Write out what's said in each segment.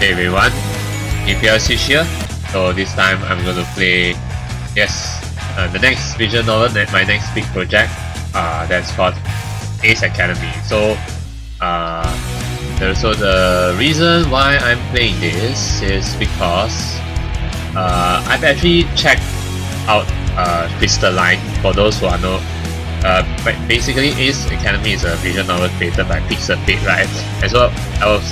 Hey everyone, eplipswich here. So this time I'm going to play, the next visual novel, my next big project, that's called Ace Academy. So the reason why I'm playing this is because I've actually checked out Crystalline. For those who are not, basically Ace Academy is a visual novel created by Pixelfate, right? As well,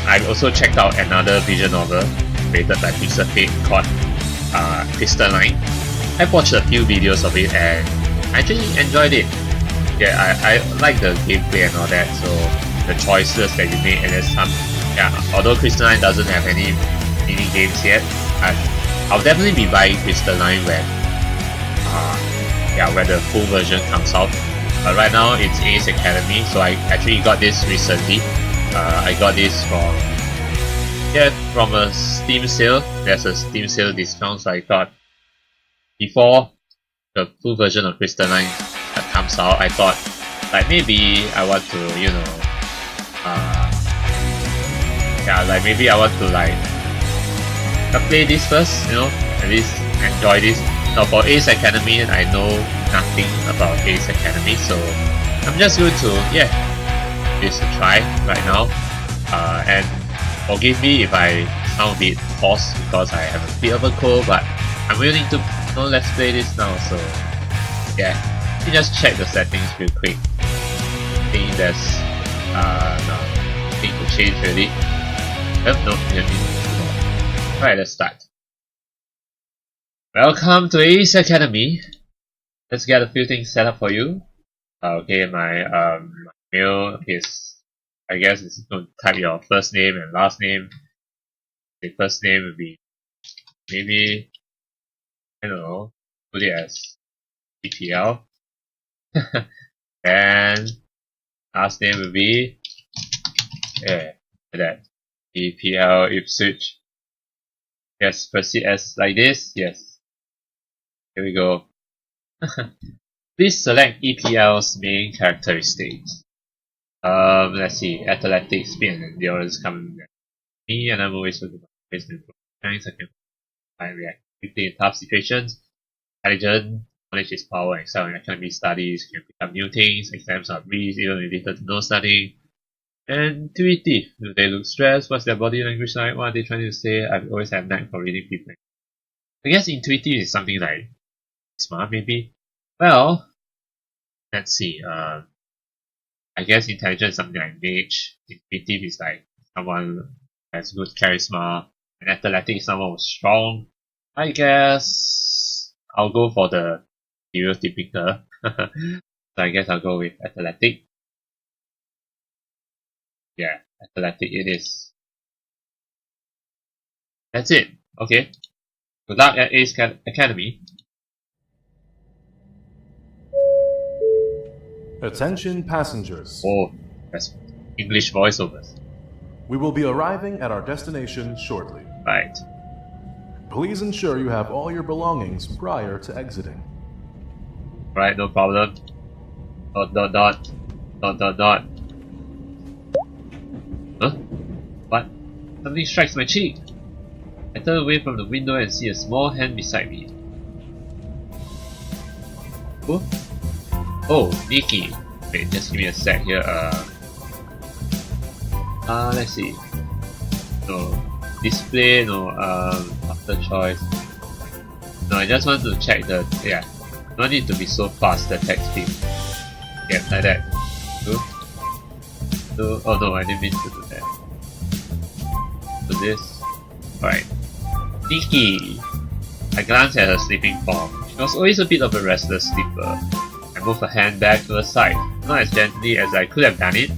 I also checked out another visual novel created by Pixelfate called Crystalline. I've watched a few videos of it and I actually enjoyed it. Yeah, I like the gameplay and all that, so the choices that you make, and there's some, although Crystalline doesn't have any mini games yet, I'll definitely be buying Crystalline when the full version comes out. But right now it's Ace Academy, so I actually got this recently. I got this from a Steam sale. There's a Steam sale discount, so I thought before the full version of Crystalline comes out, I thought like maybe I want to, maybe I want to play this first, at least enjoy this. Now for Ace Academy, I know nothing about Ace Academy, so I'm just going to give this a try right now. And forgive me if I sound a bit hoarse because I have a bit of a cold, but I'm willing to let's play this now. So let me just check the settings real quick. I think there's nothing to change really. Alright, let's start. Welcome to Ace Academy. Let's get a few things set up for you. Okay, my mail is, I guess it's going to type your first name and last name. The first name will be maybe, I don't know, put it as EPL. And last name will be like that. EPL Ipswich. Yes, proceed as like this. Yes. Here we go. Please select EPL's main characteristics. Let's see. Athletics, speed, and endurance come with me, and I'm always looking for ways to improve strengths. I can react quickly in tough situations. Intelligent, knowledge is power, excel in academic studies, can pick up new things, exams are breeze, even with little to no studying. And intuitive. Do they look stressed? What's their body language like? What are they trying to say? I've always had a knack for reading people. I guess intuitive is something like smart, maybe. Well, let's see. I guess intelligent is something like mage. Intuitive is like someone who has good charisma. And athletic is someone who's strong. I guess I'll go for the stereotypical. So I guess I'll go with athletic. Yeah, athletic it is. That's it. Okay. Good luck at Ace Academy. Attention passengers. Oh, that's English voiceovers. We will be arriving at our destination shortly. Right. Please ensure you have all your belongings prior to exiting. Right, no problem. ... Huh? What? Something strikes my cheek. I turn away from the window and see a small hand beside me. Who? Oh, Nikki. Wait, just give me a sec here. Let's see. No. Display, no, after choice. No, I just want to check the, no need to be so fast, the text speed. Yeah, like that. Oh no, I didn't mean to do that. Do this. Alright. Nikki! I glanced at her sleeping form. She was always a bit of a restless sleeper. I moved her hand back to her side, not as gently as I could have done it.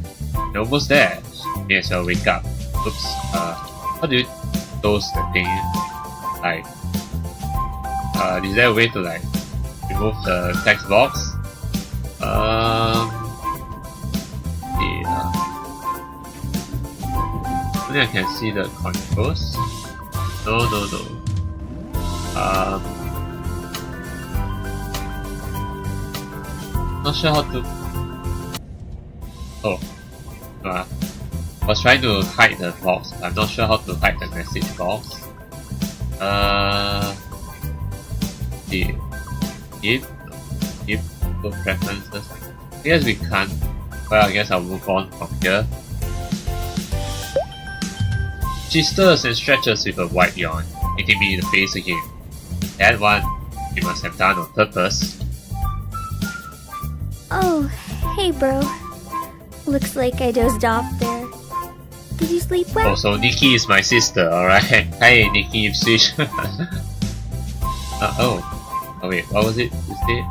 You're almost there. She may as well wake up. Oops, how do you close the thing? Like, is there a way to remove the text box? Only I can see the controls. No. Not sure how to. Oh. I was trying to hide the box. I'm not sure how to hide the message box. Give preferences. I guess we can't. Well, I guess I'll move on from here. She stirs and stretches with a wide yawn, hitting me in the face again. That one, she must have done on purpose. Oh, hey bro. Looks like I dozed off there. Did you sleep well? Oh, so Nikki is my sister, alright. Hey, Nikki eplipswich. Oh wait, what was it you said?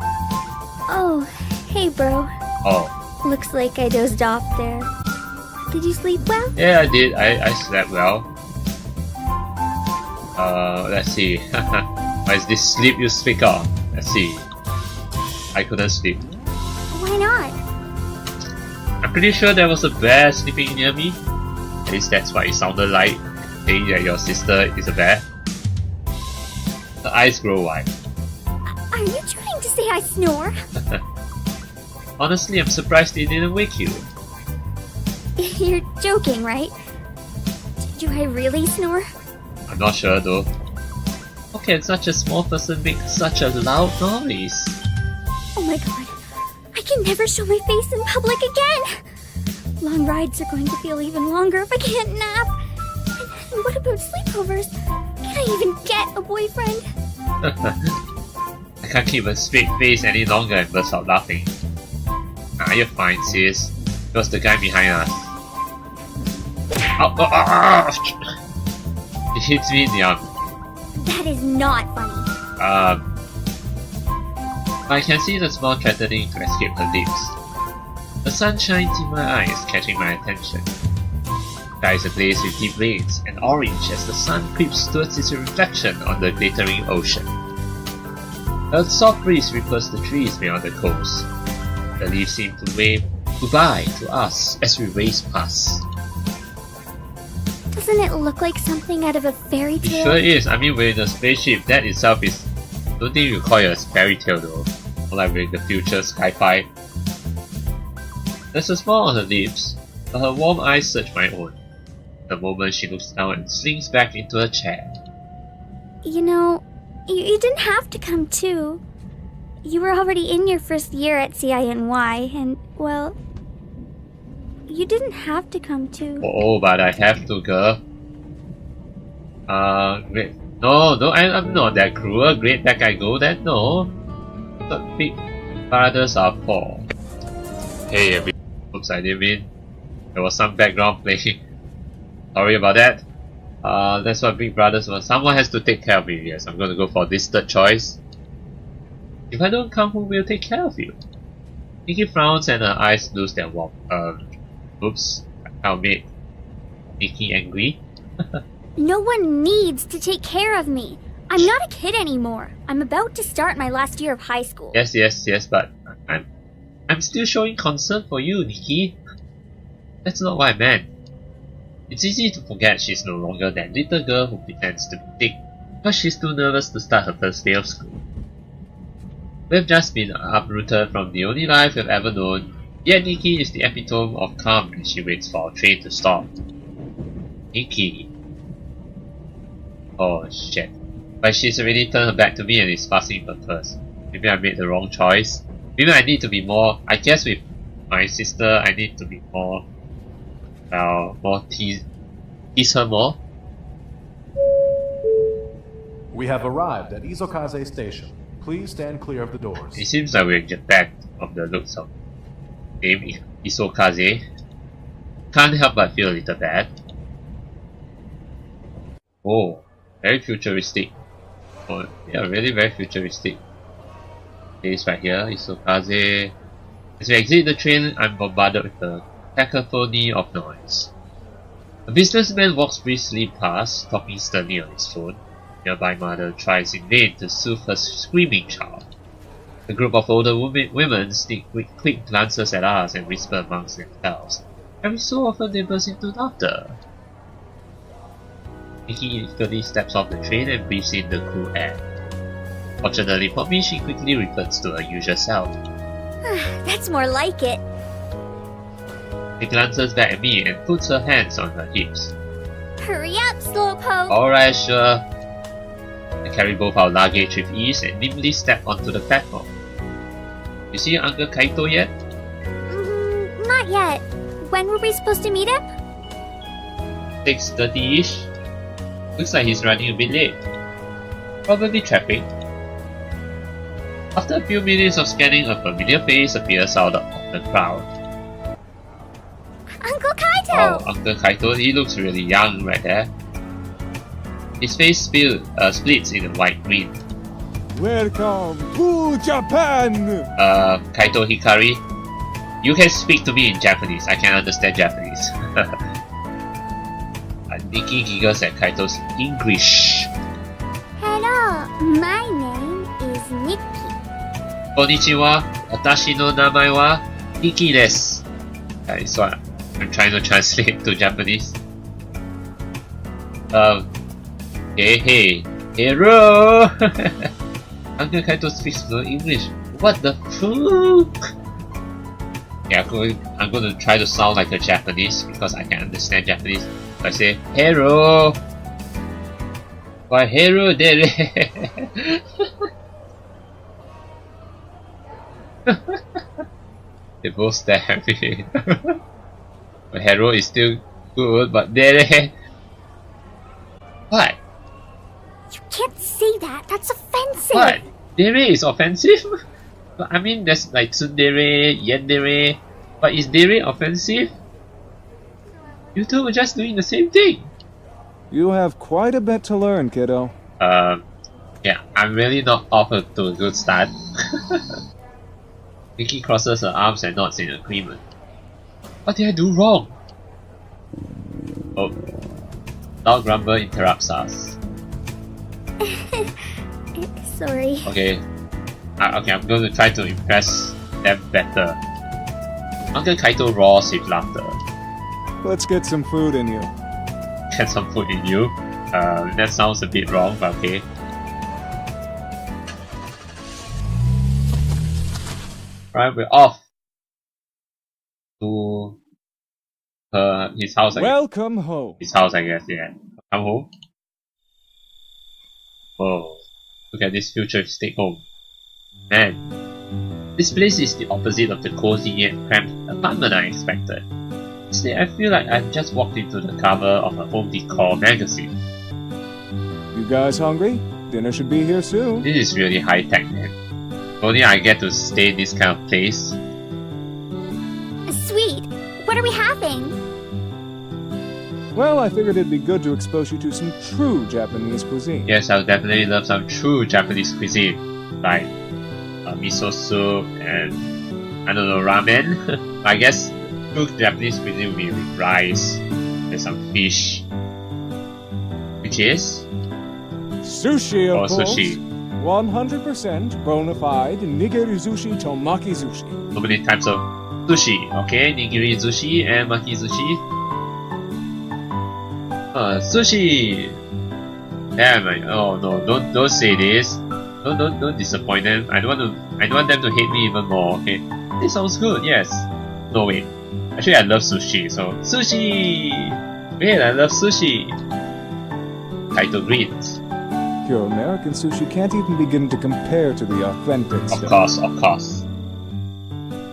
Oh, hey bro. Oh. Looks like I dozed off there. Did you sleep well? Yeah, I did. I slept well. Let's see. Why is this sleep you speak of? Let's see. I couldn't sleep. Why not? I'm pretty sure there was a bear sleeping near me. At least that's what it sounded like, saying that your sister is a bear. Her eyes grow wide. Are you trying to say I snore? Honestly, I'm surprised it didn't wake you. You're joking, right? Do I really snore? I'm not sure though. How can such a small person make such a loud noise? Oh my god. I can never show my face in public again! Long rides are going to feel even longer if I can't nap. And what about sleepovers? Can I even get a boyfriend? I can't keep a straight face any longer and burst out laughing. Nah, you're fine, sis. It was the guy behind us. It hits me in the arm. That is not funny. I can see the small threatening to escape her lips. The sun shines in my eyes, catching my attention. The sky is ablaze with deep rains and orange as the sun creeps towards its reflection on the glittering ocean. A soft breeze ripples the trees beyond the coast. The leaves seem to wave goodbye to us as we race past. Doesn't it look like something out of a fairy It tale? sure is. I mean, we're in a spaceship. That itself is... don't think you call it a fairy tale though. More like we're in the future sci-fi. There's a smile on her lips, but her warm eyes search my own. The moment she looks down and sinks back into her chair. You know, you didn't have to come too. You were already in your first year at CINY, and, well, you didn't have to come too. Oh, but I have to, girl. Great. No, I'm not that cruel. Great that I go then, no. But big brothers are poor. Hey, everyone. Oops, I didn't mean. There was some background playing. Sorry about that. That's what big brothers was. Someone has to take care of me. Yes, I'm gonna go for this third choice. If I don't come, who will take care of you? Nikki frowns and her eyes lose their warmth. Oops, I made Nikki angry. No one needs to take care of me. I'm not a kid anymore. I'm about to start my last year of high school. Yes, but I'm still showing concern for you, Nikki. That's not what I meant. It's easy to forget she's no longer that little girl who pretends to be sick because she's too nervous to start her first day of school. We've just been uprooted from the only life we've ever known, yet Nikki is the epitome of calm as she waits for our train to stop. Nikki. Oh shit. But she's already turned her back to me and is fussing with her purse. Maybe I made the wrong choice. Maybe I need to be more... I guess with my sister I need to be more... more tease her more. We have arrived at Izokaze Station. Please stand clear of the doors. It seems like we're in Japan from the looks of name Isokaze. Can't help but feel a little bad. Oh, very futuristic. Oh, yeah, really very futuristic. This right here, Isokaze. As we exit the train, I'm bombarded with a cacophony of noise. A businessman walks briskly past, talking sternly on his phone. Nearby mother tries in vain to soothe her screaming child. A group of older women sneak quick glances at us and whisper amongst themselves. Every so often they burst into laughter. Nikki eagerly steps off the train and breathes in the cool air. Fortunately for me, she quickly reverts to her usual self. That's more like it. She glances back at me and puts her hands on her hips. Hurry up, Slowpoke! Alright, sure. I carry both our luggage with ease and nimbly step onto the platform. You see Uncle Kaito yet? Not yet. When were we supposed to meet him? 6:30ish. Looks like he's running a bit late. Probably traffic. After a few minutes of scanning, a familiar face appears out of the crowd. Uncle Kaito! Oh, Uncle Kaito, he looks really young right there. His face splits in a white green. Welcome to Japan! Kaito Hikari, you can speak to me in Japanese. I can understand Japanese. Nikki giggles at Kaito's English. Hello, my name is Nikki. Konnichiwa, watashi no namae wa Nikki desu. That is what I'm trying to translate to Japanese. Hey, hello! Uncle Kaito speaks no English. What the fuck? Yeah, I'm going to try to sound like a Japanese because I can understand Japanese. I say, hello! Why, hello there! They both stare at me. My hero is still good, but there. What? You can't say that. That's offensive. What? Dere is offensive? I mean, there's like tsundere, yandere, but is dere offensive? You two were just doing the same thing. You have quite a bit to learn, kiddo. Yeah, I'm really not off to a good start. Nikki crosses her arms and nods in agreement. What did I do wrong? Oh, loud grumble interrupts us. Sorry. Okay, I'm going to try to impress them better. Uncle Kaito roars with laughter. Let's get some food in you. Get some food in you? That sounds a bit wrong, but okay. Right, we're off to his house. Welcome home. His house, I guess. Yeah, come home. Whoa! Look at this futuristic home. Man, this place is the opposite of the cozy yet cramped apartment I expected. Instead, I feel like I've just walked into the cover of a home decor magazine. You guys hungry? Dinner should be here soon. This is really high tech, man. If only I get to stay in this kind of place. Sweet. What are we having? Well, I figured it'd be good to expose you to some true Japanese cuisine. Yes, I'll definitely love some true Japanese cuisine, like miso soup and I don't know, ramen. I guess true Japanese cuisine will be with rice and some fish, which is Sushi, of course. Sushi. 100% bona fide nigiri sushi to maki sushi. So many types of sushi, okay? Nigiri sushi and maki sushi. Sushi! Damn, oh no, don't say this. Don't disappoint them. I don't want them to hate me even more, okay? This sounds good, yes. No wait. Actually I love sushi, so sushi! Wait, I love sushi! Kaito greets. Your American sushi can't even begin to compare to the authentic stuff. Of course.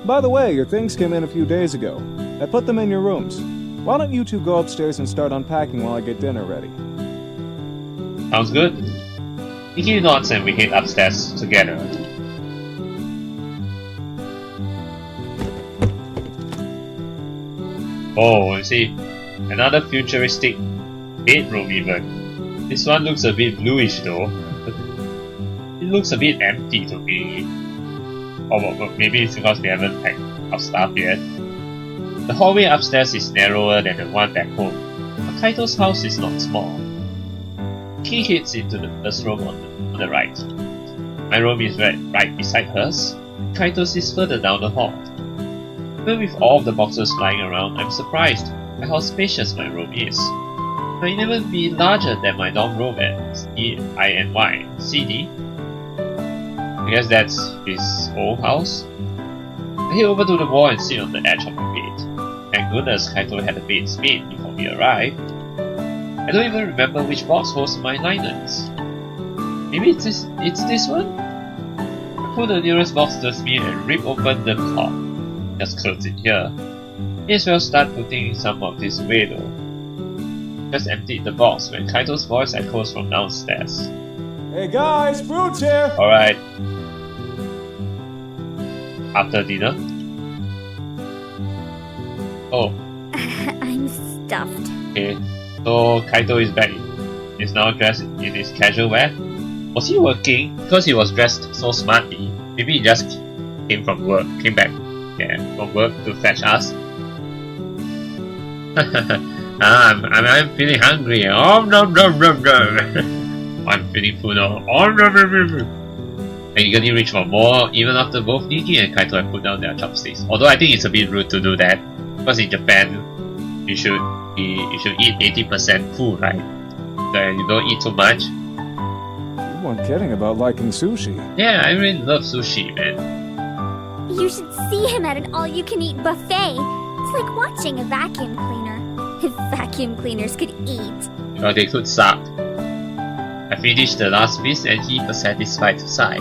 By the way, your things came in a few days ago. I put them in your rooms. Why don't you two go upstairs and start unpacking while I get dinner ready? Sounds good. Nikki nods and we head upstairs together. Oh, you see, another futuristic bedroom even. This one looks a bit bluish though. It looks a bit empty to me. Or maybe it's because we haven't packed our stuff yet. The hallway upstairs is narrower than the one back home, but Kaito's house is not small. Key heads into the first room on the right. My room is right beside hers. Kaito's is further down the hall. Even with all of the boxes lying around, I'm surprised by how spacious my room is. It might even be larger than my dorm room at CD. I guess that's his old house. I head over to the wall and sit on the edge of the bed. goodness Kaito had a bit speed before we arrived. I don't even remember which box holds my linens. Maybe it's this one? I pull the nearest box to me and rip open the top. Just close it here. May as well start putting some of this away though. Just emptied the box when Kaito's voice echoes from downstairs. Hey guys, food's here! Alright. After dinner? Oh, I'm stuffed. okay. So Kaito is back. He's now dressed in his casual wear. Was he working? Because he was dressed so smartly. Maybe he just came from work, came back from work to fetch us. I'm feeling hungry. Oh no no no no. I'm feeling full now. Oh no no no no. I eagerly reach for more, even after both Nikki and Kaito have put down their chopsticks. Although I think it's a bit rude to do that, because in Japan, you should eat 80% full, right? So you don't eat too much. You weren't kidding about liking sushi. Yeah, I really love sushi, man. You should see him at an all-you-can-eat buffet. It's like watching a vacuum cleaner. If vacuum cleaners could eat. Well, they could suck. I finished the last piece and heaved a satisfied sigh.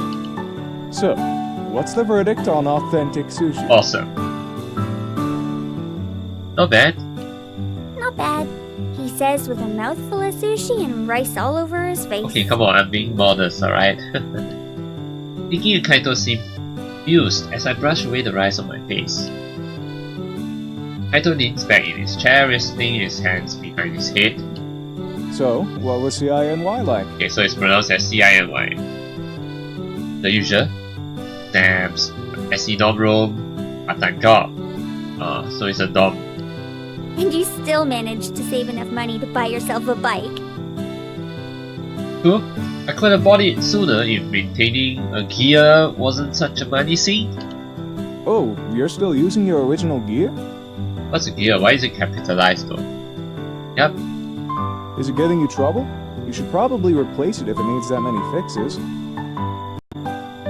So, what's the verdict on authentic sushi? Awesome. Not bad. Not bad, he says with a mouthful of sushi and rice all over his face. Okay, come on, I'm being modest, alright? Nikki and Kaito seemed amused as I brushed away the rice on my face. Kaito leans back in his chair, resting his hands behind his head. So, what was CINY like? Okay, so it's pronounced as CINY. The usual. Stamps, SC dorm room, part-time job. So it's a dorm. And you still managed to save enough money to buy yourself a bike. Cool. I could have bought it sooner if maintaining a gear wasn't such a money sink. Oh, you're still using your original gear? What's a gear? Why is it capitalized though? Yep. Is it getting you trouble? You should probably replace it if it needs that many fixes.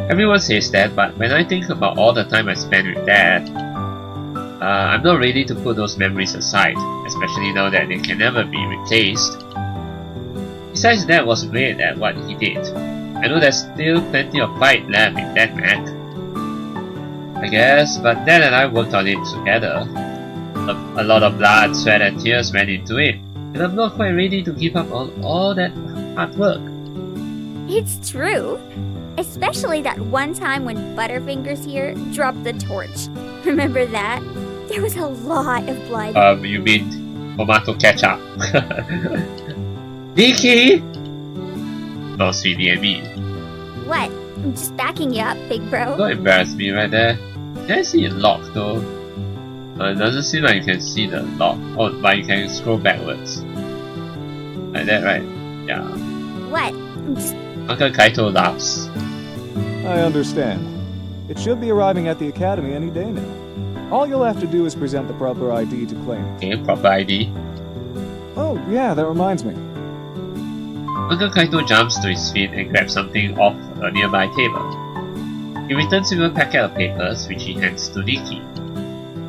Everyone says that, but when I think about all the time I spent with Dad, I'm not ready to put those memories aside, especially now that they can never be replaced. Besides, Dad was great at what he did. I know there's still plenty of fight left in that Mac. I guess, but Dad and I worked on it together. A lot of blood, sweat and tears went into it, and I'm not quite ready to give up on all that hard work. It's true. Especially that one time when Butterfingers here dropped the torch. Remember that? There was a lot of blood. You mean tomato ketchup? Nikki! Not sweetie and me. What? I'm just backing you up, big bro. Don't embarrass me right there. Can I see it locked though? It doesn't seem like you can see the lock. Oh, but you can scroll backwards. Like that, right? Yeah. What? I'm just... Uncle Kaito laughs. I understand. It should be arriving at the academy any day now. All you'll have to do is present the proper ID to claim it. Okay, proper ID. Oh, yeah, that reminds me. Uncle Kaito jumps to his feet and grabs something off a nearby table. He returns with a packet of papers, which he hands to Nikki.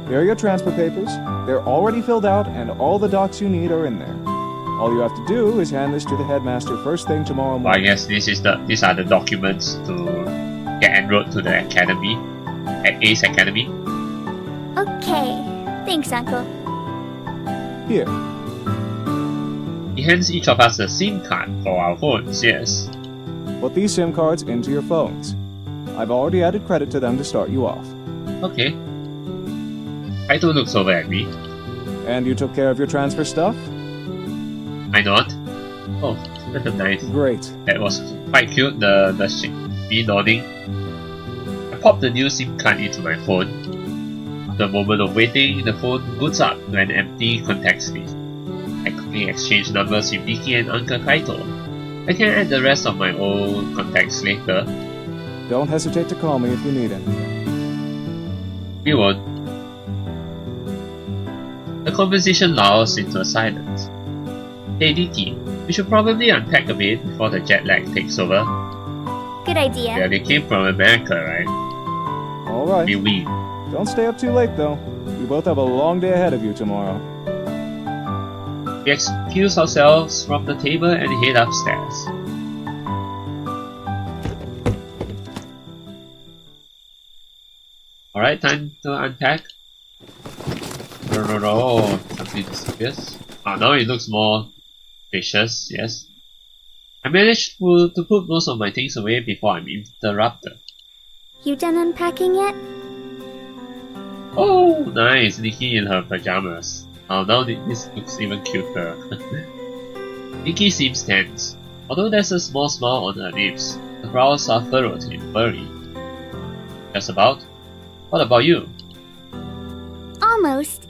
Here are your transfer papers. They're already filled out, and all the docs you need are in there. All you have to do is hand this to the headmaster first thing tomorrow Well, I morning. guess these are the documents to get enrolled to the academy, at Ace Academy. Okay. Thanks, Uncle. Here. He hands each of us a SIM card for our phones, yes. Put these SIM cards into your phones. I've already added credit to them to start you off. Okay. Kaito looks over at me. And you took care of your transfer stuff? I nod. Oh, nice. Great. That was quite cute, me nodding. I popped the new SIM card into my phone. After a moment of waiting, the phone boots up to an empty contacts list. I quickly exchange numbers with Nikki and Uncle Kaito. I can add the rest of my old contacts later. Don't hesitate to call me if you need anything. We won't. The conversation lulls into a silence. Hey Nikki, we should probably unpack a bit before the jet lag takes over. Good idea. Yeah, they came from America, right? All right. We. Don't stay up too late, though. We both have a long day ahead of you tomorrow. We excuse ourselves from the table and head upstairs. Alright, time to unpack. No, something disappears. Ah, now it looks more spacious, yes. I managed to put most of my things away before I'm interrupted. You done unpacking yet? Oh, nice, Nikki in her pajamas. Oh, now this looks even cuter. Nikki seems tense. Although there's a small smile on her lips, the brows are furrowed in worry. Just about. What about you? Almost.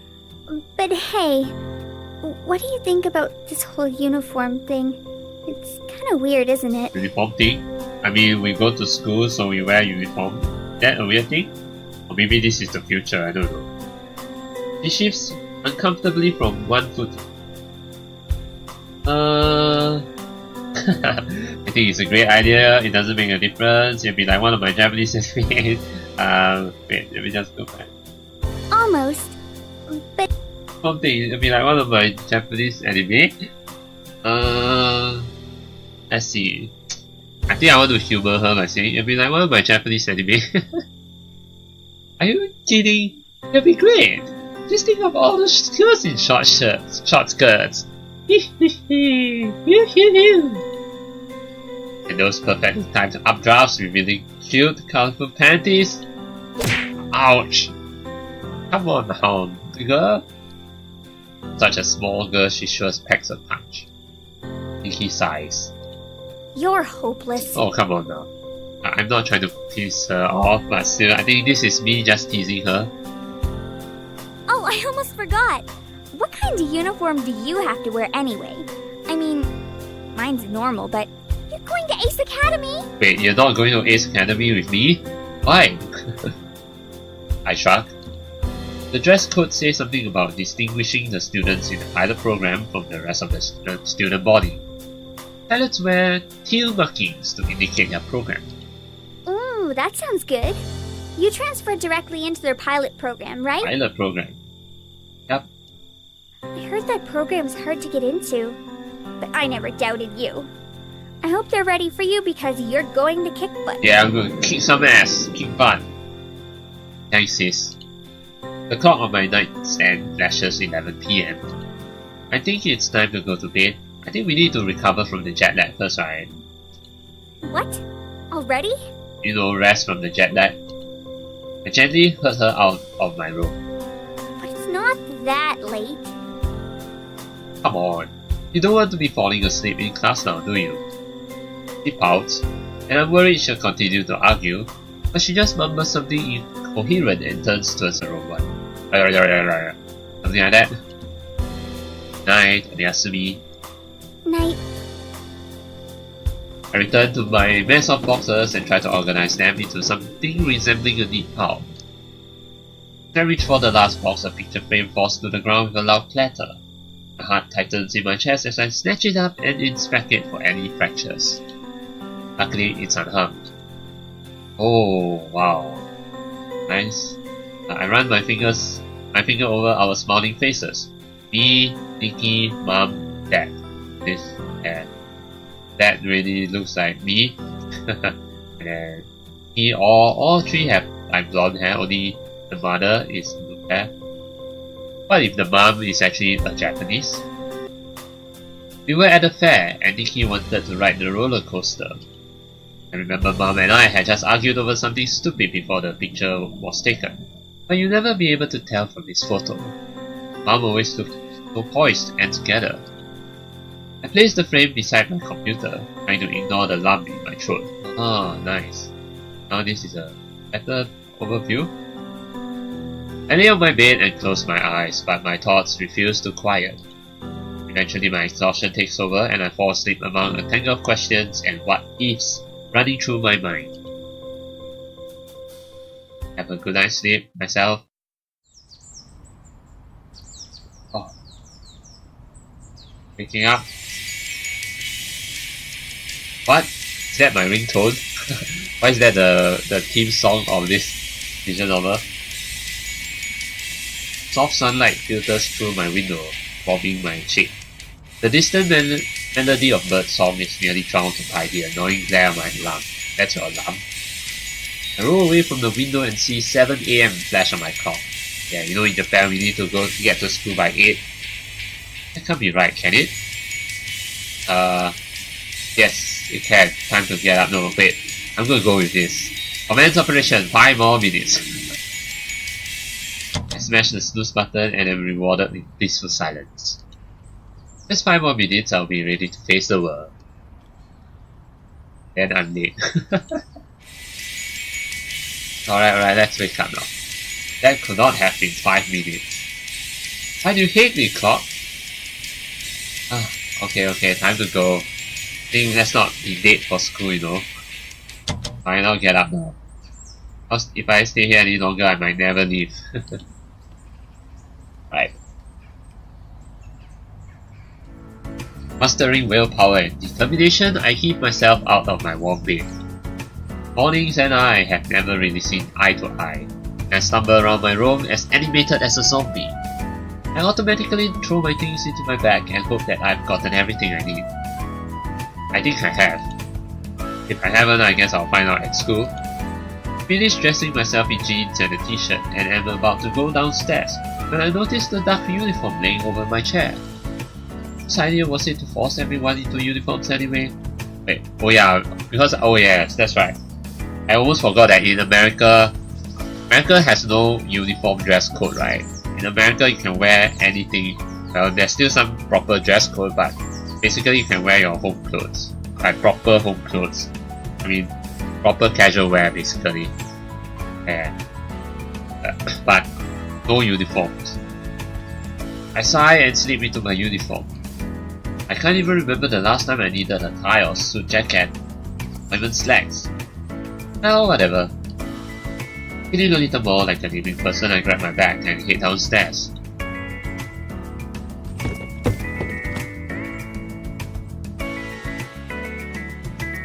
But hey, what do you think about this whole uniform thing? It's kind of weird, isn't it? Uniform thing? I mean, we go to school so we wear uniform. Is that a weird thing? Or maybe this is the future, I don't know. She shifts uncomfortably from one foot. I think it's a great idea. It doesn't make a difference. It'll be like one of my Japanese anime. Wait, let me just go back. Almost. But Something, it'll be like one of my Japanese anime. Let's see. I think I want to humor her by saying it'll be like one of my Japanese anime. Are you kidding? It'll be great. Just think of all the girls in short skirts. And those perfectly timed updrafts revealing cute, colorful panties. Ouch! Come on now, girl. Such a small girl, she sure packs a punch. Nikki sighs. you're hopeless. Oh, come on now. I'm not trying to piss her off, but still, I think this is me just teasing her. Oh, I almost forgot. What kind of uniform do you have to wear anyway? I mean, mine's normal, but you're going to Ace Academy. Wait, you're not going to Ace Academy with me? Why? I shrug. The dress code says something about distinguishing the students in the pilot program from the rest of the student body. Pilots wear teal markings to indicate their program. Ooh, that sounds good. You transferred directly into their pilot program, right? Pilot program? Yep. I heard that program's hard to get into, but I never doubted you. I hope they're ready for you because you're going to kick butt. Yeah, I'm going to kick some ass. Kick butt. Thanks, sis. The clock on my nightstand flashes 11 PM. I think it's time to go to bed. I think we need to recover from the jet lag first, right? What? Already? You know, rest from the jet lag. I gently herd her out of my room. But it's not that late. Come on. You don't want to be falling asleep in class now, do you? She pouts, and I'm worried she'll continue to argue, but she just mumbles something incoherent and turns towards the robot. Something like that. Night, Yasumi. Night. I return to my mess of boxes and try to organize them into something resembling a neat pile. As I reach for the last box, a picture frame falls to the ground with a loud clatter. My heart tightens in my chest as I snatch it up and inspect it for any fractures. Luckily, it's unharmed. Oh, wow. Nice. I run my finger over our smiling faces. Me, Nikki, Mom, Dad. This and that really looks like me. And he, all three have like blonde hair, only the mother is blue hair. What if the mom is actually a Japanese? We were at a fair and Nikki wanted to ride the roller coaster. I remember Mom and I had just argued over something stupid before the picture was taken, but you'll never be able to tell from this photo. Mom always looked so poised and together. I placed the frame beside my computer, trying to ignore the lump in my throat. Oh, nice. Now this is a better overview. I lay on my bed and close my eyes, but my thoughts refuse to quiet. Eventually my exhaustion takes over and I fall asleep among a tangle of questions and what-ifs running through my mind. Have a good night's sleep, myself. Oh. Waking up. What? Is that my ringtone? Why is that the theme song of this visual novel? Soft sunlight filters through my window, warming my cheek. The distant melody of bird song is nearly drowned by the annoying glare of my alarm. That's your alarm. I roll away from the window and see 7 AM flash on my clock. Yeah, you know in Japan we need to get to school by 8. That can't be right, can it? Yes, it can. Time to get up. No, wait. I'm gonna go with this. Commence operation, 5 more minutes. I smash the snooze button and am rewarded with blissful silence. Just 5 more minutes, I'll be ready to face the world. Then I'm late. Alright, let's wake up now. That could not have been 5 minutes. Why do you hate me, clock? Okay, time to go. I think let's not be late for school, you know. Fine, I'll get up now. Because if I stay here any longer, I might never leave. Right. Mustering willpower and determination, I heave myself out of my warm bed. Mornings and I have never really seen eye to eye. I stumble around my room as animated as a zombie. I automatically throw my things into my bag and hope that I've gotten everything I need. I think I have. If I haven't, I guess I'll find out at school. Finish dressing myself in jeans and a t-shirt and am about to go downstairs when I noticed the dark uniform laying over my chair. Whose idea was it to force everyone into uniforms anyway? Wait, yes, that's right. I almost forgot that in America has no uniform dress code, right? In America you can wear anything. Well, there's still some proper dress code, but basically you can wear your home clothes. Like proper home clothes. I mean, proper casual wear basically. But no uniforms. I sigh and slip into my uniform. I can't even remember the last time I needed a tie or suit jacket, or even slacks. Well, whatever. Feeling a little more like a living person, I grab my bag and head downstairs.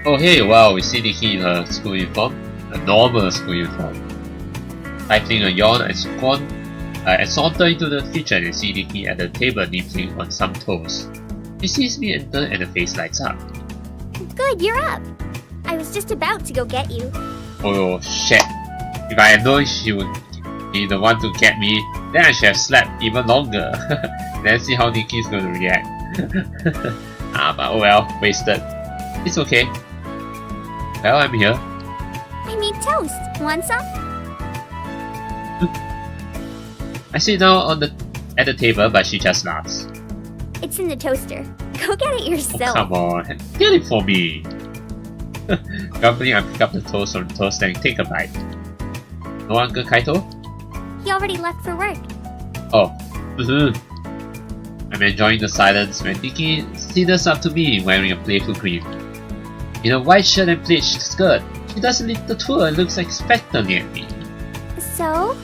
Oh hey, wow, we see Nikki in her school uniform. A normal school uniform. Stifling a yawn, I saunter into the kitchen and see Nikki at the table nibbling on some toast. She sees me enter and her face lights up. Good, you're up. I was just about to go get you. Oh shit. If I had known she would be the one to get me, then I should have slept even longer. Let's see how Nikki's going to react. But oh well, wasted. It's okay. Well, I'm here. I made toast. Want some? I sit down at the table, but she just laughs. It's in the toaster. Go get it yourself. Oh, come on, get it for me. Grumbling, I pick up the toast from the toaster and take a bite. No, Uncle Kaito? He already left for work. Oh, I'm enjoying the silence when Nikki sidles up to me wearing a playful grin. In a white shirt and pleated skirt, she does a little twirl and looks expectantly at me. So?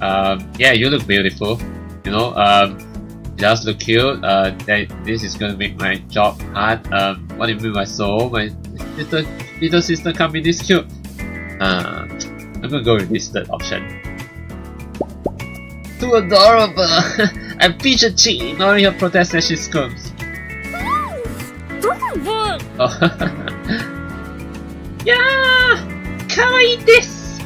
Yeah, you look beautiful. You know, it does look cute. This is gonna make my job hard. What do you mean by so? My little sister can't be this cute. I'm gonna go with this third option. Too adorable! I pinch her cheek, ignoring her protest as she squirms. Oh. Yeah! Kawaii desu!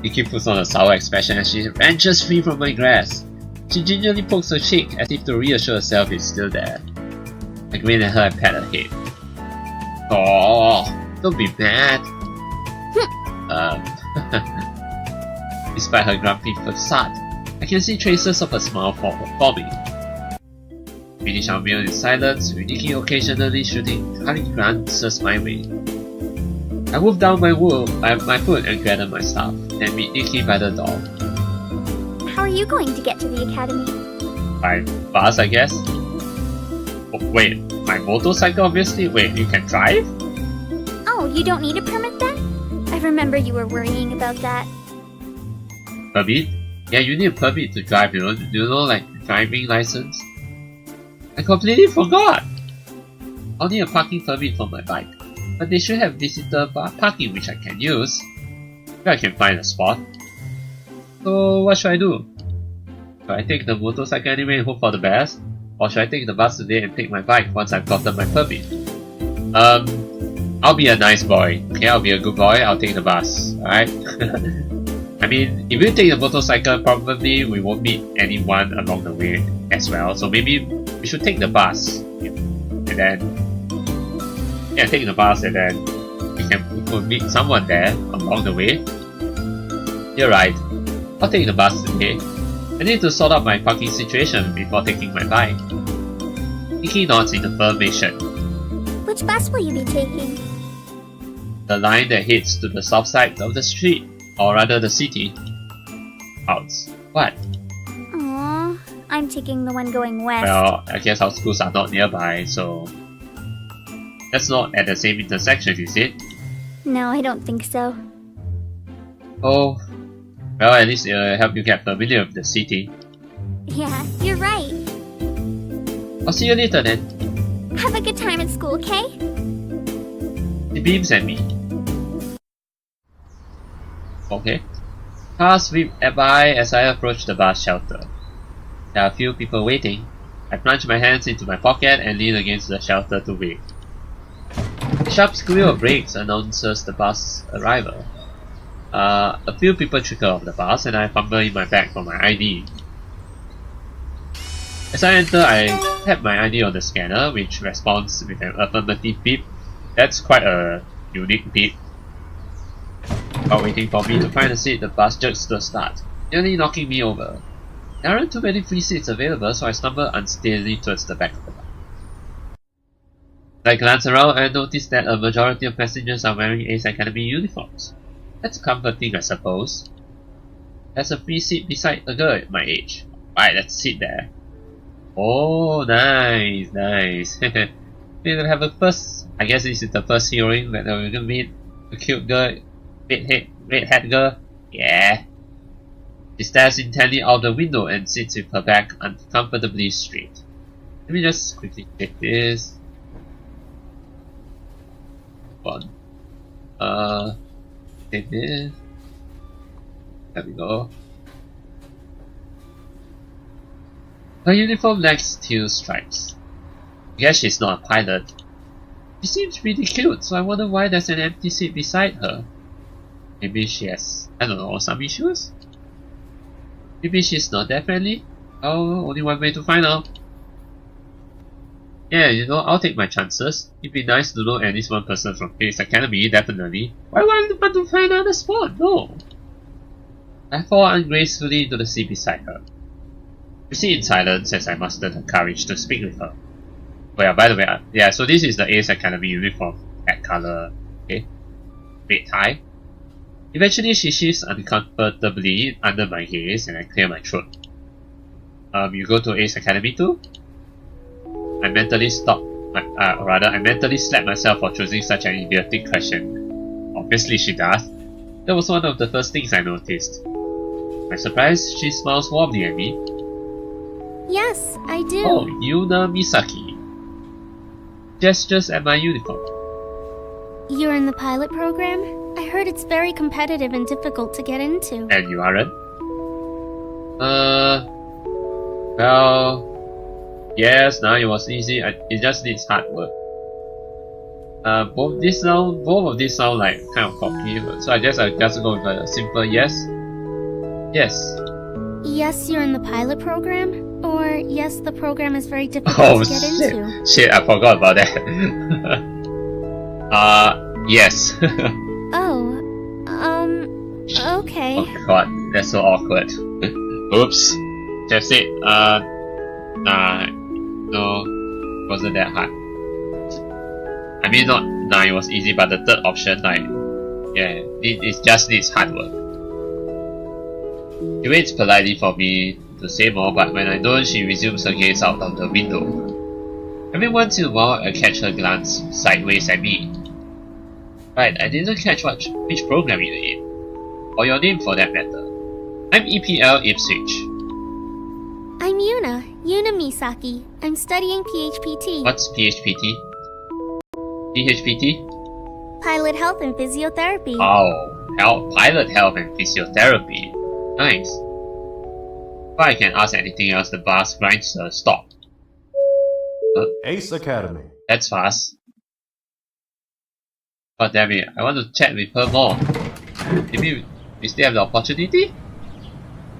Nikki puts on a sour expression as she wrenches free from my grasp. She gingerly pokes her cheek as if to reassure herself it's still there. I grin at her and pat her head. Oh, don't be mad. Despite her grumpy facade, I can see traces of a smile forming. Finish our meal in silence, with Nikki occasionally shooting cunning glances my way. I move down my foot and gather my stuff, and meet Nikki by the door. How are you going to get to the academy? By bus, I guess? Oh, wait, my motorcycle obviously? Wait, you can drive? Oh, you don't need a permit then? I remember you were worrying about that. Permit? Yeah, you need a permit to drive, you know, like driving license. I completely forgot! I'll need a parking permit for my bike, but they should have visitor parking which I can use. Maybe I can find a spot. So what should I do? Should I take the motorcycle anyway and hope for the best? Or should I take the bus today and take my bike once I've gotten my permit? I'll be a nice boy. Okay, I'll be a good boy. I'll take the bus. Alright? I mean, if we take the motorcycle, probably we won't meet anyone along the way as well. So maybe we should take the bus. And then... yeah, take the bus and then we'll meet someone there along the way. You're right. I'll take the bus today. I need to sort out my parking situation before taking my bike. He nods in affirmation. Which bus will you be taking? The line that heads to the south side of the street, or rather the city. Outs. What? Aww, I'm taking the one going west. Well, I guess our schools are not nearby, so... that's not at the same intersection, is it? No, I don't think so. Oh... well, at least it'll help you get familiar with the city. Yeah, you're right. I'll see you later then. Have a good time at school, okay? He beams at me. Okay. Cars whip by as I approach the bus shelter. There are a few people waiting. I plunge my hands into my pocket and lean against the shelter to wait. A sharp squeal of brakes announces the bus arrival. A few people trickle off the bus and I fumble in my bag for my ID. As I enter, I tap my ID on the scanner, which responds with an affirmative beep. That's quite a unique beep. While waiting for me to find a seat, the bus jerks to a start, nearly knocking me over. There aren't too many free seats available, so I stumble unsteadily towards the back of the bus. I glance around and notice that a majority of passengers are wearing Ace Academy uniforms. That's comforting, I suppose. There's a free seat beside a girl at my age. Right, let's sit there. Oh, nice, nice. We'll have a first... I guess this is the first hearing that we're gonna meet a cute girl, red-haired girl. Yeah. She stares intently out the window and sits with her back uncomfortably straight. Let me just quickly check this. One. Take this. There we go. Her uniform lacks teal stripes. I guess she's not a pilot. She seems pretty cute, so I wonder why there's an empty seat beside her. Maybe she has, I don't know, some issues? Maybe she's not that friendly? Oh, only one way to find out. Yeah, you know, I'll take my chances. It'd be nice to know at least one person from Ace Academy, definitely. Why would I want to find out the spot? No. I fall ungracefully into the seat beside her. We sit in silence as I muster the courage to speak with her. Oh yeah, by the way, yeah, so this is the Ace Academy uniform, that color, okay? Red tie. Eventually she shifts uncomfortably under my gaze and I clear my throat. You go to Ace Academy too? I mentally I mentally slapped myself for choosing such an idiotic question. Obviously she does. That was one of the first things I noticed. To my surprise, she smiles warmly at me. Yes, I do. Oh, Yuuna Misaki. Gestures at my uniform. You're in the pilot program? I heard it's very competitive and difficult to get into. And you aren't? Well... yes, now it was easy. It just needs hard work. Both of these sound like kind of cocky, so I guess I'll just go with a simple yes. Yes. Yes, you're in the pilot program? Or yes, the program is very difficult to get into? Shit, I forgot about that. Yes. Okay. Oh god, that's so awkward. Oops. That's it. No, it wasn't that hard. I mean, it was easy, but the third option, like, yeah, it just needs hard work. She waits politely for me to say more, but when I don't, she resumes her gaze out of the window. Every once in a while, I catch her glance sideways at me. Right, I didn't catch which program you're in, or your name for that matter. I'm Epswich. I'm Yuuna Misaki. I'm studying PHPT. What's PHPT? PHPT? Pilot Health and Physiotherapy. Oh, pilot health and physiotherapy. Nice. Before I can ask anything else, the bus grinds to a stop. Ace Academy. That's fast. God damn it, I want to chat with her more. Maybe we still have the opportunity?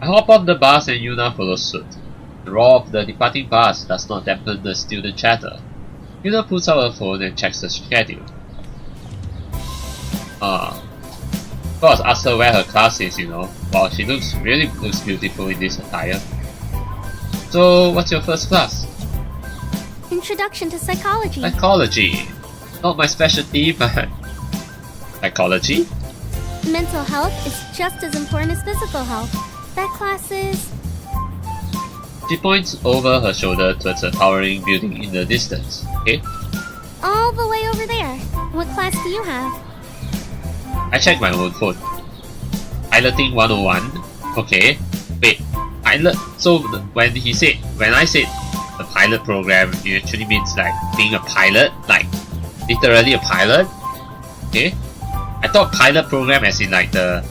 I hop off the bus and Yuuna follows suit. The roar of the departing bus does not dampen the student chatter. Yuuna pulls out her phone and checks the schedule. Of course, ask her where her class is, you know. Wow, she really looks beautiful in this attire. So, what's your first class? Introduction to Psychology. Psychology. Not my specialty, but... Psychology? Mental health is just as important as physical health. That class is... She points over her shoulder towards a towering building in the distance. Okay? all the way over there. What class do you have? I checked my own phone. Piloting 101. Okay. Wait. Pilot. So when I said the pilot program, it actually means like being a pilot, like literally a pilot. Okay. I thought pilot program as in like the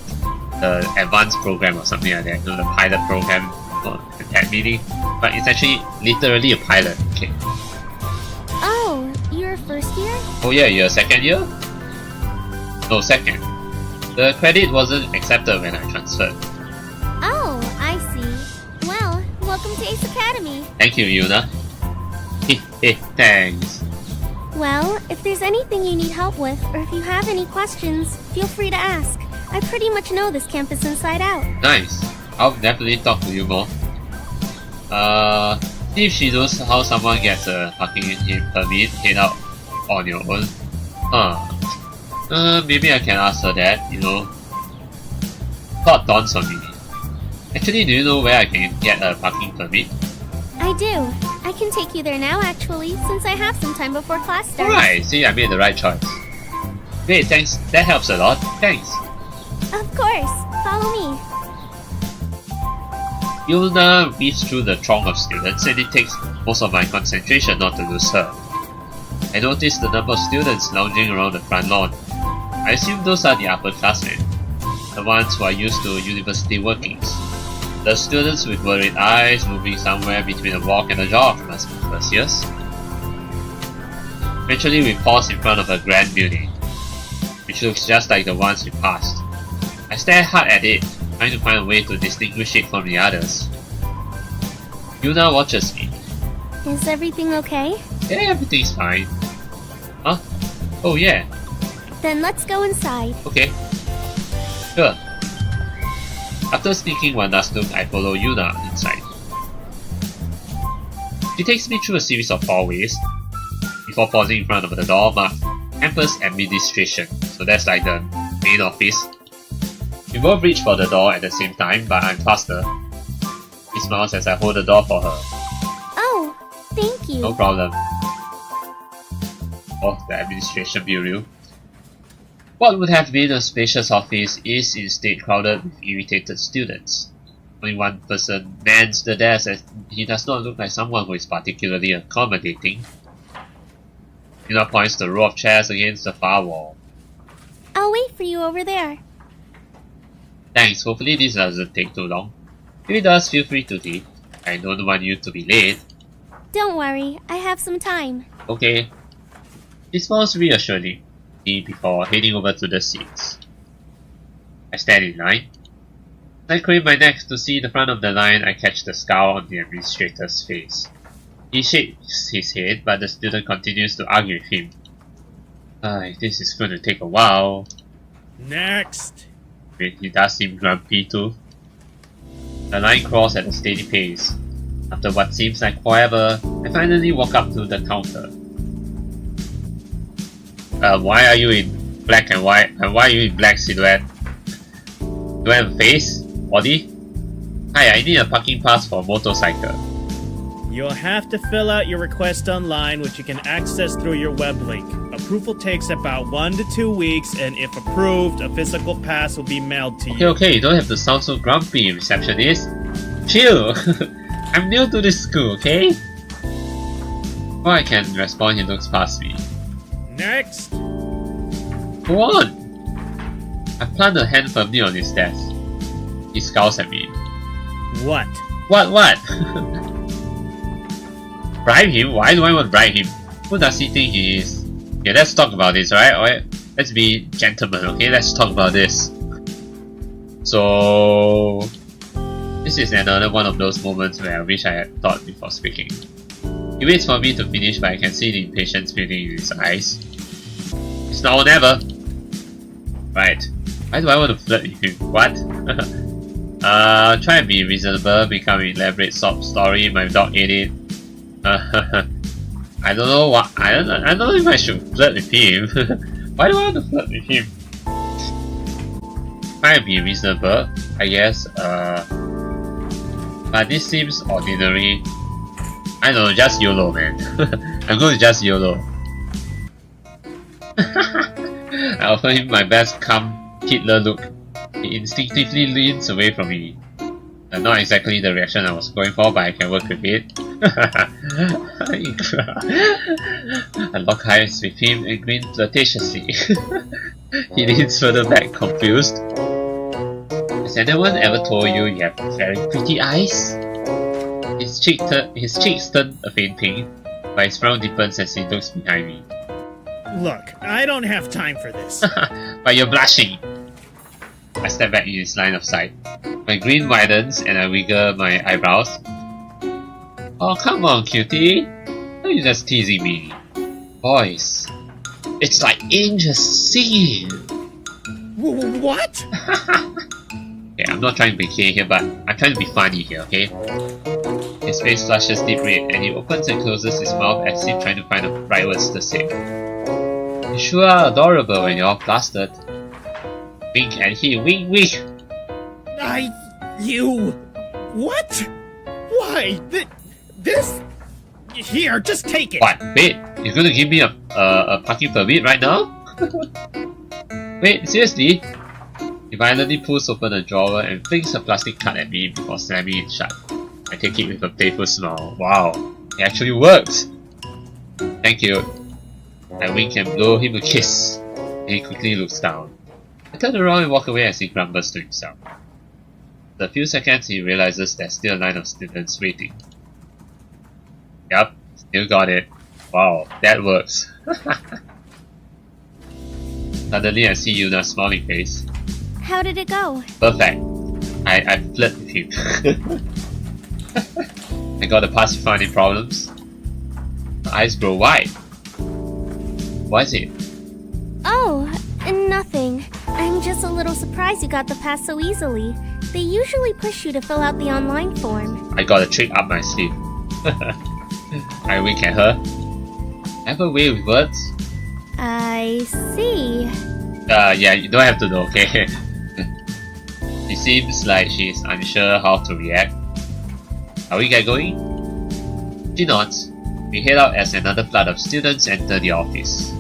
advanced program or something like that. You know, the pilot program, that meaning. But it's actually literally a pilot. Okay. Oh, you're first year? Oh yeah, you're second year? No, second. The credit wasn't accepted when I transferred. Oh, I see. Well, welcome to Ace Academy. Thank you, Yuuna. Thanks. Well, if there's anything you need help with, or if you have any questions, feel free to ask. I pretty much know this campus inside out. Nice. I'll definitely talk to you more. See if she knows how someone gets a parking permit head out on your own. Maybe I can ask her that, you know. Thought dawns on me. Actually, do you know where I can get a parking permit? I do. I can take you there now, actually, since I have some time before class starts. Alright, see, I made the right choice. Great, thanks. That helps a lot. Thanks. Of course. Follow me. Yuuna weaves through the throng of students, and it takes most of my concentration not to lose her. I notice the number of students lounging around the front lawn. I assume those are the upperclassmen, the ones who are used to university workings. The students with worried eyes moving somewhere between a walk and a jog must be first years. Eventually we pause in front of a grand building, which looks just like the ones we passed. I stare hard at it, trying to find a way to distinguish it from the others. Yuuna watches me. Is everything okay? Yeah, everything's fine. Huh? Oh yeah. Then let's go inside. Okay. Sure. After sneaking one last look, I follow Yuuna inside. She takes me through a series of hallways before pausing in front of the door marked Campus Administration. So that's like the main office. We both reach for the door at the same time, but I'm faster. She smiles as I hold the door for her. Oh, thank you. No problem. Oh, the administration bureau. What would have been a spacious office is instead crowded with irritated students. Only one person mans the desk as he does not look like someone who is particularly accommodating. Yuuna points to the row of chairs against the far wall. I'll wait for you over there. Thanks, hopefully this doesn't take too long. If it does, feel free to leave. I don't want you to be late. Don't worry, I have some time. Okay. She smiles reassuringly before heading over to the seats. I stand in line. As I crane my neck to see the front of the line, I catch the scowl on the administrator's face. He shakes his head, but the student continues to argue with him. This is going to take a while. Next! Wait, he does seem grumpy too. The line crawls at a steady pace. After what seems like forever, I finally walk up to the counter. Why are you in black and white? And why are you in black silhouette? Do I have a face? Body? Hi, I need a parking pass for a motorcycle. You'll have to fill out your request online, which you can access through your web link. Approval takes about 1 to 2 weeks, and if approved, a physical pass will be mailed to you. Okay, you don't have to sound so grumpy, receptionist. Chill! I'm new to this school, okay? Before I can respond, he looks past me. Next! Go on! I plant a hand firmly on his desk. He scowls at me. What? What? Bribe him? Why do I want to bribe him? Who does he think he is? Okay, let's talk about this, right? Alright, let's be gentlemen, okay? Let's talk about this. So... this is another one of those moments where I wish I had thought before speaking. He waits for me to finish, but I can see the impatience building in his eyes. It's now or never! Right. Why do I want to flirt with him? What? Try and be reasonable, become an elaborate sob story, my dog ate it. I don't know what. I don't know if I should flirt with him. Why do I want to flirt with him? Try and be reasonable, I guess. But this seems ordinary. I don't know, just YOLO, man. I'm going to just YOLO. I offer him my best calm Hitler look. He instinctively leans away from me. Not exactly the reaction I was going for, but I can work with it. I lock eyes with him and grin flirtatiously. He leans further back, confused. Has anyone ever told you you have very pretty eyes? His cheeks turn a faint pink, but his frown deepens as he looks behind me. Look, I don't have time for this. But you're blushing! I step back in his line of sight. My grin widens and I wiggle my eyebrows. Oh, come on, cutie! Are you just teasing me? Voice. It's like angels singing! What? Okay, I'm not trying to be gay here, but I'm trying to be funny here, okay? His face flushes deep red and he opens and closes his mouth as if trying to find the right words to say. You sure are adorable when you're all plastered. Wink at him, wink, wink! You... What? Why? This... Here, just take it! What? Wait, you're gonna give me a parking permit right now? Wait, seriously? He violently pulls open a drawer and flings a plastic card at me before slamming it shut. I take it with a playful smile. Wow, it actually works! Thank you. I wink and blow him a kiss. And he quickly looks down. I turn around and walk away as he grumbles to himself. After a few seconds, he realizes there's still a line of students waiting. Yup, still got it. Wow, that works. Suddenly I see Yuuna's smiling face. How did it go? Perfect. I flirt with him. I got a pass without any problems. My eyes grow wide. What is it? Oh, nothing. I'm just a little surprised you got the pass so easily. They usually push you to fill out the online form. I got a trick up my sleeve. I wink at her. Have a way with words? I see. Yeah, you don't have to know, okay? It seems like she's unsure how to react. Are we get going? She nods. We head out as another flood of students enter the office.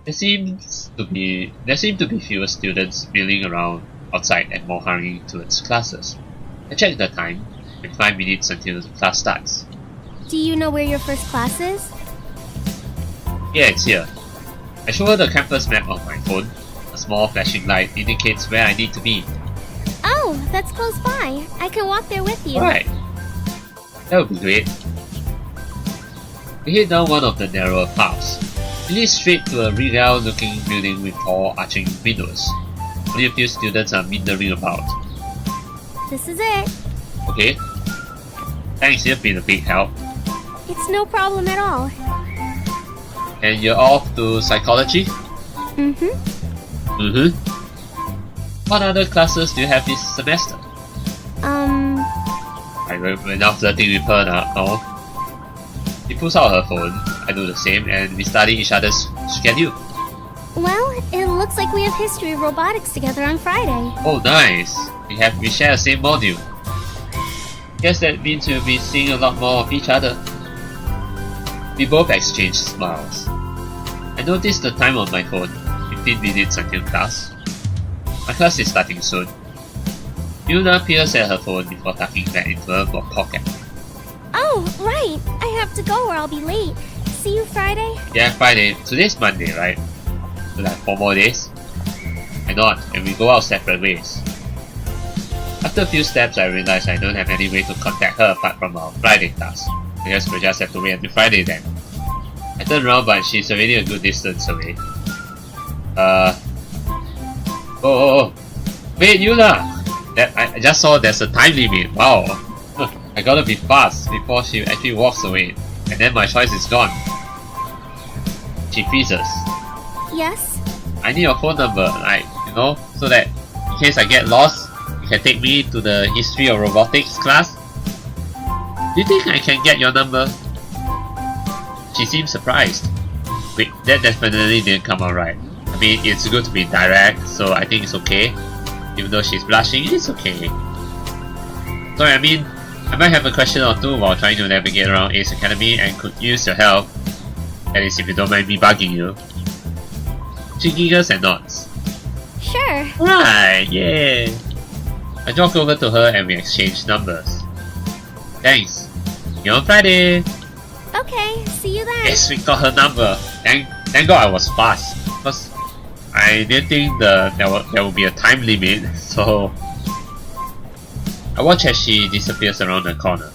There seem to be fewer students milling around outside and more hurrying towards classes. I check the time, and 5 minutes until the class starts. Do you know where your first class is? Yeah, it's here. I show her the campus map on my phone. A small flashing light indicates where I need to be. Oh, that's close by. I can walk there with you. Alright. That would be great. We head down one of the narrower paths. It leads straight to a regal looking building with tall arching windows. Only a few students are meandering about. This is it. Okay. Thanks, you've been a big help. It's no problem at all. And you're off to psychology? What other classes do you have this semester? We're now flirting with her now. She pulls out her phone, I do the same, and we study each other's schedule. Well, it looks like we have history of robotics together on Friday. Oh, nice! We share the same module. Guess that means we'll be seeing a lot more of each other. We both exchange smiles. I noticed the time on my phone, 15 minutes until class. My class is starting soon. Yuuna peers at her phone before tucking back into her pocket. Oh, right. I have to go or I'll be late. See you Friday? Yeah, Friday. Today's Monday, right? So like 4 more days? I nod, and we go our separate ways. After a few steps, I realized I don't have any way to contact her apart from our Friday task. I guess we'll just have to wait until Friday then. I turn around, but she's already a good distance away. Oh. Wait, Yuuna! I just saw there's a time limit. Wow. I gotta be fast before she actually walks away. And then my choice is gone. She freezes. Yes? I need your phone number, like, you know, so that in case I get lost, you can take me to the history of robotics class. Do you think I can get your number? She seems surprised. Wait, that definitely didn't come out right. I mean, it's good to be direct, so I think it's okay. Even though she's blushing, it's okay. Sorry, I mean, I might have a question or two while trying to navigate around Ace Academy and could use your help. That is, if you don't mind me bugging you. She giggles and nods. Sure. Right, yeah. I walk over to her and we exchange numbers. Thanks. See you on Friday. Okay, see you then. Yes, we got her number. Thank God I was fast. Because I didn't think there would be a time limit, so I watch as she disappears around the corner.